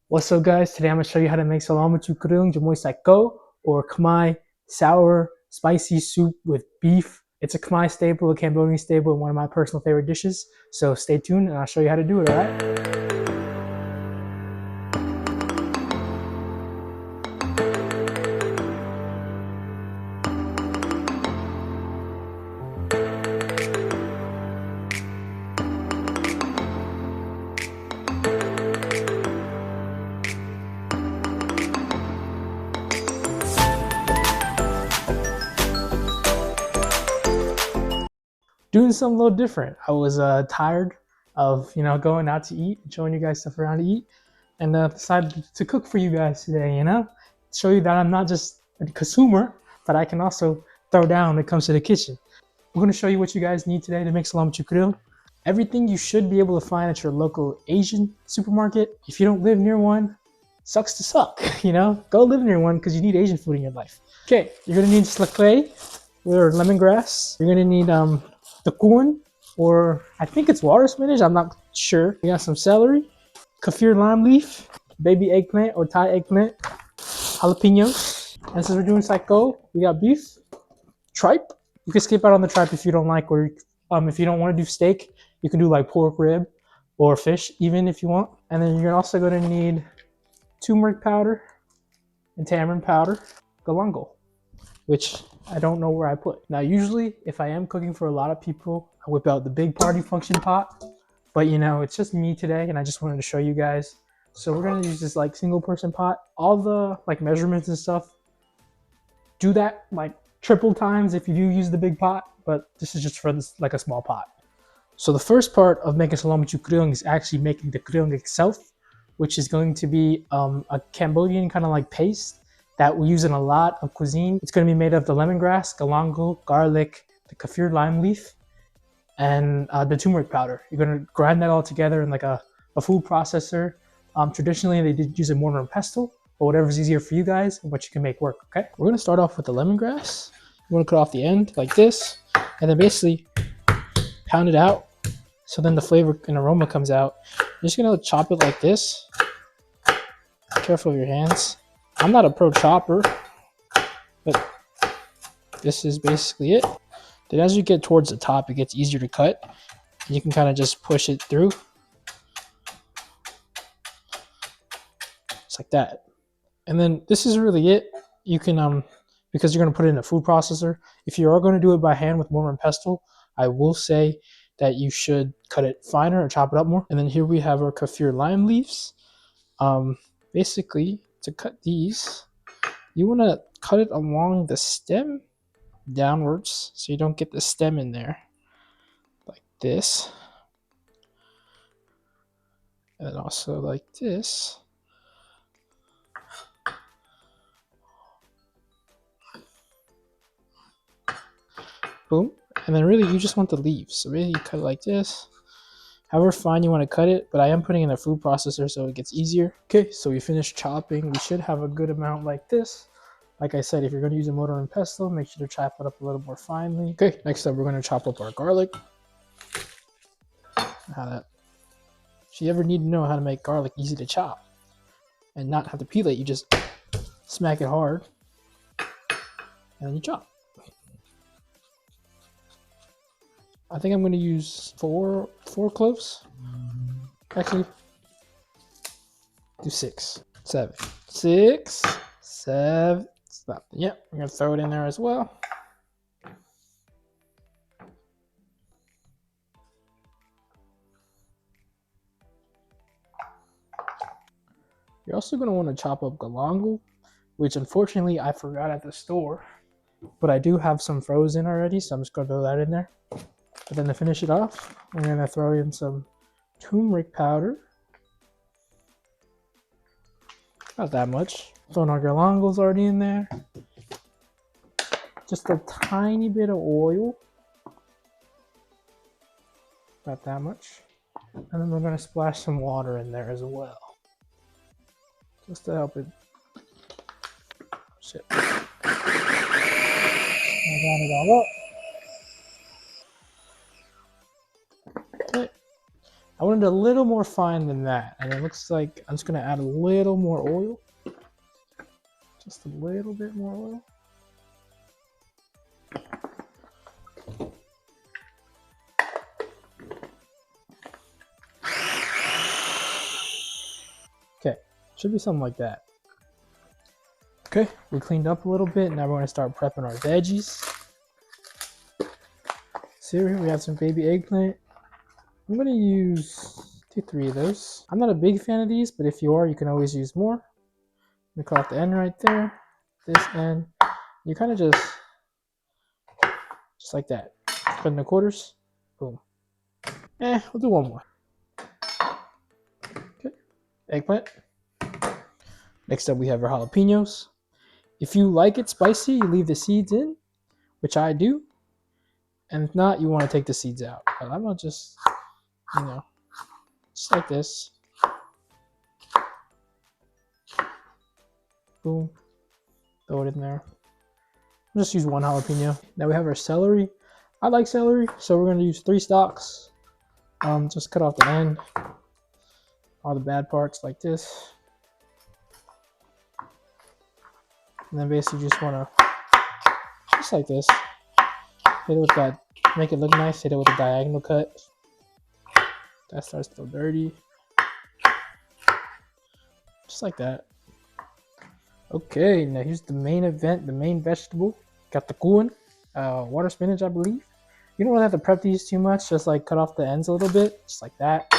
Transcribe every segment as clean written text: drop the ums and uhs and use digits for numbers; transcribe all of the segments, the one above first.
What's up, guys? Today I'm going to show you how to make Somlaw with Kreoung Jamoy Psycho, or Khmer sour spicy soup with beef. It's a Khmer staple, a Cambodian staple, and one of my personal favorite dishes. So stay tuned and I'll show you how to do it, alright? Doing something a little different. I was tired of going out to eat and showing you guys stuff around to eat, and decided to cook for you guys today. Show you that I'm not just a consumer, but I can also throw down when it comes to the kitchen. We're going to show you what you guys need today to make Somlaw with Kreoung. Everything you should be able to find at your local Asian supermarket. If you don't live near one, sucks to suck. Go live near one because you need Asian food in your life. Okay, you're gonna need slakay or lemongrass. You're gonna need the corn, or I think it's water spinach. I'm not sure. We got some celery, kaffir lime leaf, baby eggplant or Thai eggplant, jalapenos. And since we're doing psycho, we got beef, tripe. You can skip out on the tripe if you don't like, or if you don't want to do steak, you can do like pork rib or fish, even if you want. And then you're also going to need turmeric powder and tamarind powder, galangal, which I don't know where I put. Now, usually if I am cooking for a lot of people, I whip out the big party function pot, but it's just me today and I just wanted to show you guys. So we're gonna use this like single person pot. All the like measurements and stuff, do that like triple times if you do use the big pot, but this is just for this like a small pot. So the first part of making Somlaw with Kreoung is actually making the Kreoung itself, which is going to be a Cambodian kind of like paste that we use in a lot of cuisine. It's going to be made of the lemongrass, galangal, garlic, the kaffir lime leaf, and the turmeric powder. You're going to grind that all together in like a food processor. Traditionally, they did use a mortar and pestle, but whatever's easier for you guys and what you can make work, okay? We're going to start off with the lemongrass. You want to cut off the end like this, and then basically pound it out so then the flavor and aroma comes out. You're just going to chop it like this. Be careful of your hands. I'm not a pro chopper, but this is basically it. Then as you get towards the top, it gets easier to cut. You can kind of just push it through. Just like that. And then this is really it. You can, because you're going to put it in a food processor. If you are going to do it by hand with mortar and pestle, I will say that you should cut it finer or chop it up more. And then here we have our kaffir lime leaves. Basically, to cut these, you want to cut it along the stem downwards so you don't get the stem in there like this, and then also like this. Boom. And then really you just want the leaves, so really you cut it like this, however fine you want to cut it, but I am putting in a food processor so it gets easier. Okay, so we finished chopping. We should have a good amount like this. Like I said, if you're going to use a mortar and pestle, make sure to chop it up a little more finely. Okay, next up we're going to chop up our garlic. If you ever need to know how to make garlic easy to chop and not have to peel it, you just smack it hard and then you chop. I think I'm going to use four cloves. Actually, do 6, 7, 6, 7. Stop. Yep, I'm going to throw it in there as well. You're also going to want to chop up galangal, which unfortunately I forgot at the store, but I do have some frozen already, so I'm just going to throw that in there. But then to finish it off, we're going to throw in some turmeric powder. Not that much. Throwing our galangals already in there. Just a tiny bit of oil. Not that much. And then we're going to splash some water in there as well, just to help it. Shit. I got it all up. Okay. I wanted a little more fine than that, and it looks like I'm just gonna add a little more oil. Just a little bit more oil. Okay, should be something like that. Okay, we cleaned up a little bit. Now we're gonna start prepping our veggies. So here we have some baby eggplant. I'm gonna use 2-3 of those. I'm not a big fan of these, but if you are, you can always use more. We cut off the end right there, this end. You kind of just like that. Cut in the quarters. Boom. We'll do one more. Okay. Eggplant. Next up, we have our jalapenos. If you like it spicy, you leave the seeds in, which I do. And if not, you want to take the seeds out. But I'm gonna just, just like this. Boom. Throw it in there. I'll just use one jalapeno. Now we have our celery. I like celery, so we're gonna use 3 stalks. Just cut off the end, all the bad parts like this. And then basically just wanna, just like this, hit it with that, make it look nice, hit it with a diagonal cut. That starts to feel dirty. Just like that. Okay, now here's the main event, the main vegetable. Got the kuon, water spinach, I believe. You don't really have to prep these too much, just like cut off the ends a little bit, just like that.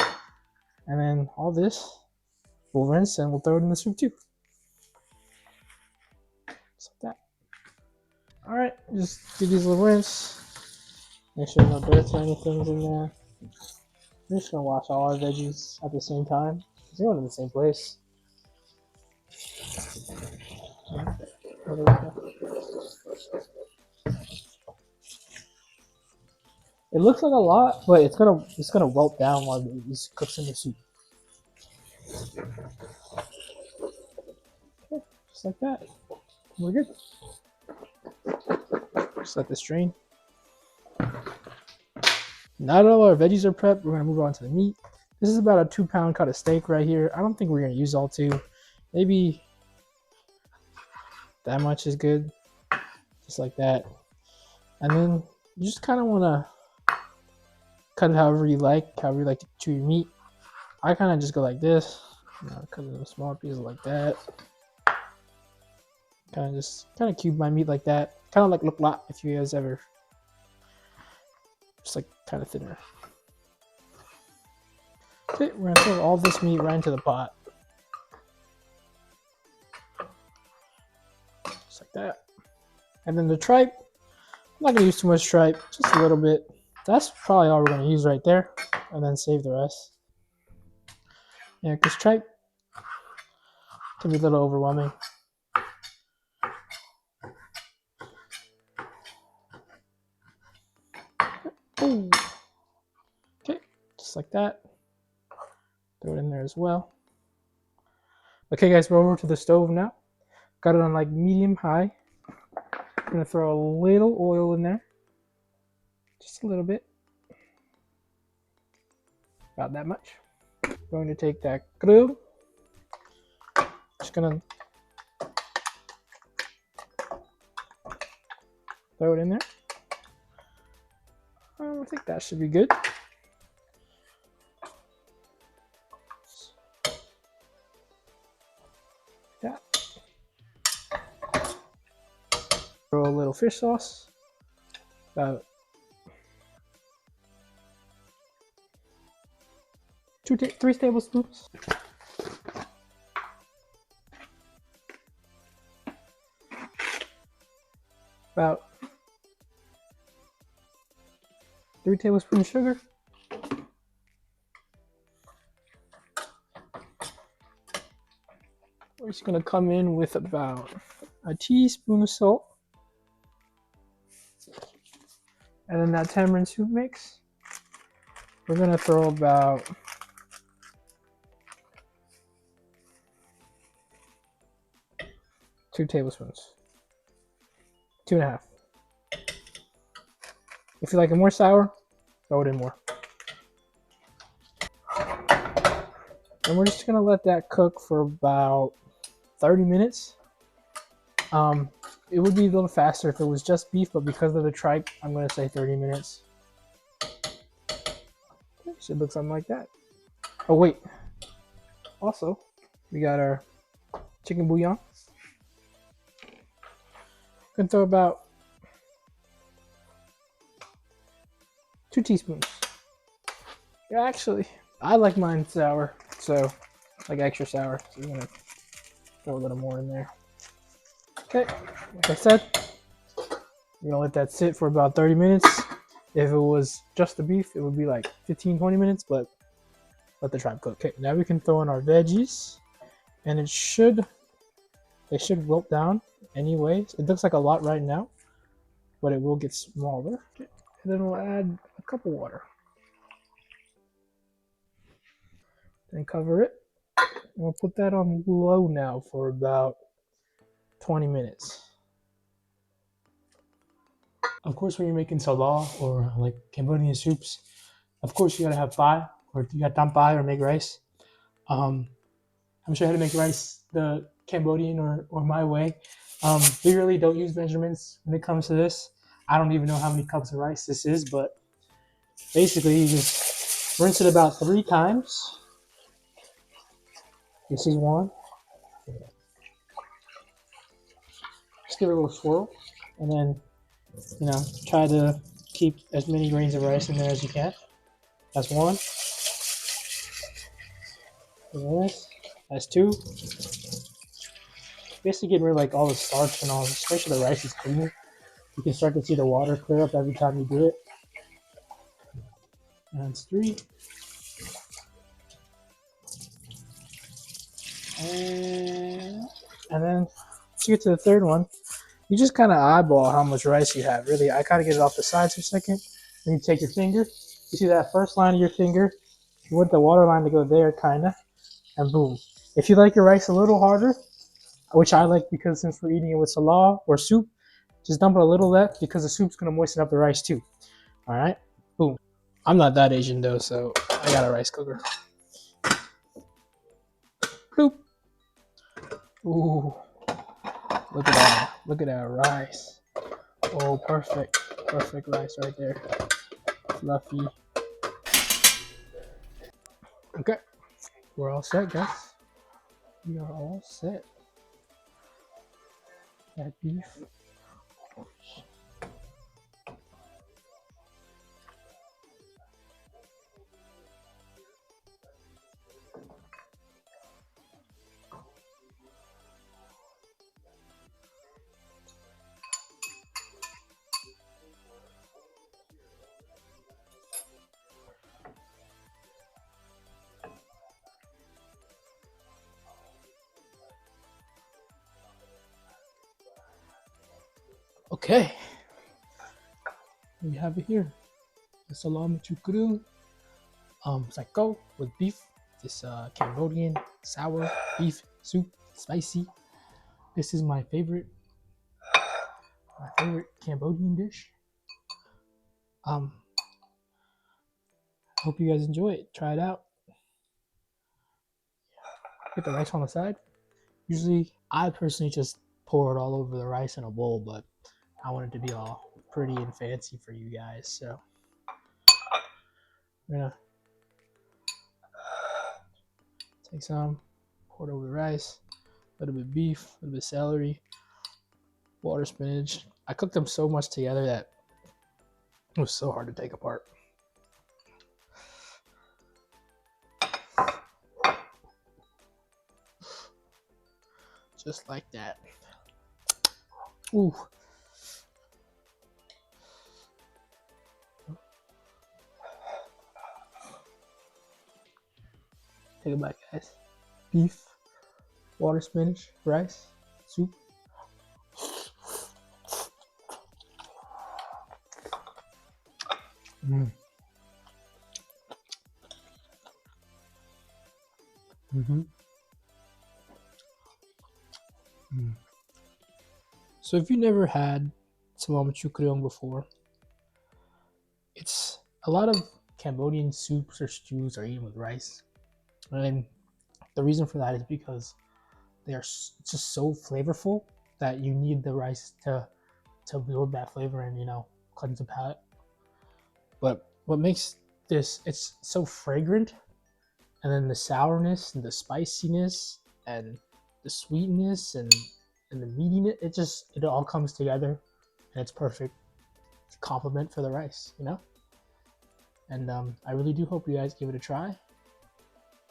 And then all this, we'll rinse and we'll throw it in the soup too. Just like that. Alright, just give these a little rinse. Make sure no dirt or anything's in there. I'm just gonna wash all our veggies at the same time. They're going in the same place. It looks like a lot, but it's gonna wilt down while it cooks in the soup. Okay, just like that. We're good. Just let this drain. Now that all our veggies are prepped, we're gonna move on to the meat. This is about a 2-pound cut of steak right here. I don't think we're gonna use all 2. Maybe that much is good. Just like that. And then you just kind of wanna cut it however you like to chew your meat. I kind of just go like this. Cut it in small pieces like that. Kind of cube my meat like that. Kind of like look lot if you guys ever. Just like kind of thinner. Okay, we're gonna throw all this meat right into the pot. Just like that. And then the tripe, I'm not gonna use too much tripe, just a little bit. That's probably all we're gonna use right there, and then save the rest. Yeah, because tripe can be a little overwhelming. Ooh. Okay, just like that. Throw it in there as well. Okay, guys, we're over to the stove now. Got it on like medium high. I'm gonna throw a little oil in there, just a little bit, about that much. Going to take that Kreoung. Just gonna throw it in there. I think that should be good. That. Throw a little fish sauce. About 3 tablespoons. About 3 tablespoons sugar. We're just gonna come in with about a teaspoon of salt. And then that tamarind soup mix, we're gonna throw about 2 tablespoons. 2.5. If you like it more sour, throw it in more. And we're just gonna let that cook for about 30 minutes. It would be a little faster if it was just beef, but because of the tripe, I'm gonna say 30 minutes. Should look something like that. Oh wait, also we got our chicken bouillon. Gonna throw about 2 teaspoons. Yeah, actually, I like mine sour, so like extra sour. So we're gonna throw a little more in there. Okay, like I said, we're gonna let that sit for about 30 minutes. If it was just the beef, it would be like 15-20 minutes, but let the tripe cook. Okay, now we can throw in our veggies, and they should wilt down anyway. It looks like a lot right now, but it will get smaller. Okay. And then we'll add a cup of water. Then cover it. And we'll put that on low now for about 20 minutes. Of course, when you're making Somlaw or like Cambodian soups, of course you gotta have pie, or you got tam pie or make rice. I'm sure how to make rice the Cambodian or my way. We really don't use measurements when it comes to this. I don't even know how many cups of rice this is, but basically you just rinse it about 3 times. This is one. Just give it a little swirl, and then try to keep as many grains of rice in there as you can. That's one. That's two. Basically getting rid of like all the starch and all, especially the rice is clean. You can start to see the water clear up every time you do it. And that's 3. And then once you get to the third one, you just kind of eyeball how much rice you have. Really, I kind of get it off the sides for a second. Then you take your finger. You see that first line of your finger? You want the water line to go there, kind of, and boom. If you like your rice a little harder, which I like because since we're eating it with Somlaw or soup, just dump it a little left because the soup's gonna moisten up the rice too. All right, boom. I'm not that Asian though, so I got a rice cooker. Boop. Ooh, look at that! Look at that rice. Oh, perfect, perfect rice right there. Fluffy. Okay, we're all set, guys. We are all set. That beef. Okay, we have it here. The Somlaw Machu Kreoung psycho with beef. This Cambodian sour beef soup, spicy. This is my favorite Cambodian dish. Hope you guys enjoy it. Try it out. Get the rice on the side. Usually, I personally just pour it all over the rice in a bowl, but I want it to be all pretty and fancy for you guys. So I'm gonna take some, pour it over the rice, a little bit of beef, a little bit of celery, water spinach. I cooked them so much together that it was so hard to take apart. Just like that. Ooh. Take it back, guys. Beef, water spinach, rice, soup. Mm. Mm-hmm. Mm. So if you never had Somlaw Machu Kreoung before, it's a lot of Cambodian soups or stews are eaten with rice. And The reason for that is because they are just so flavorful that you need the rice to absorb that flavor and cleanse the palate. But what makes this, it's so fragrant, and then the sourness and the spiciness and the sweetness and the meatiness, it all comes together, and it's perfect compliment for the rice, And I really do hope you guys give it a try,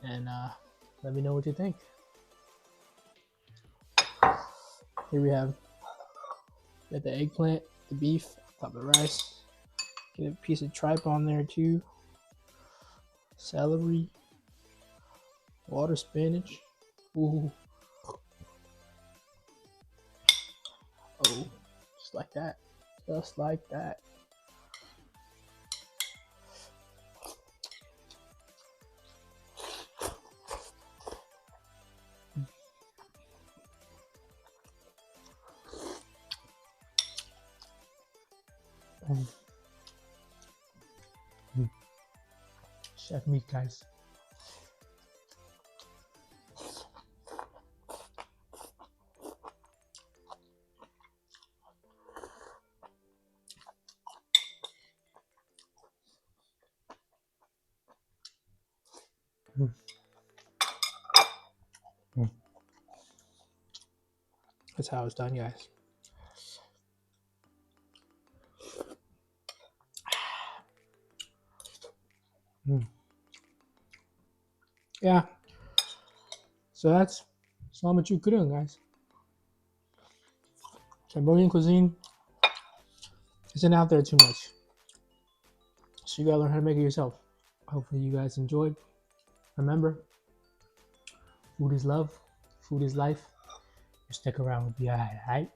and let me know what you think. Here we have the eggplant, the beef, top of the rice. Get a piece of tripe on there too. Celery, water spinach. Ooh. Oh, just like that. Just like that. Chef Meak, guys. That's how it's done, guys. Yeah. So that's Machu Kreoung, guys. Cambodian cuisine isn't out there too much, so you gotta learn how to make it yourself. Hopefully you guys enjoyed. Remember, food is love, food is life. Stick around with the alright?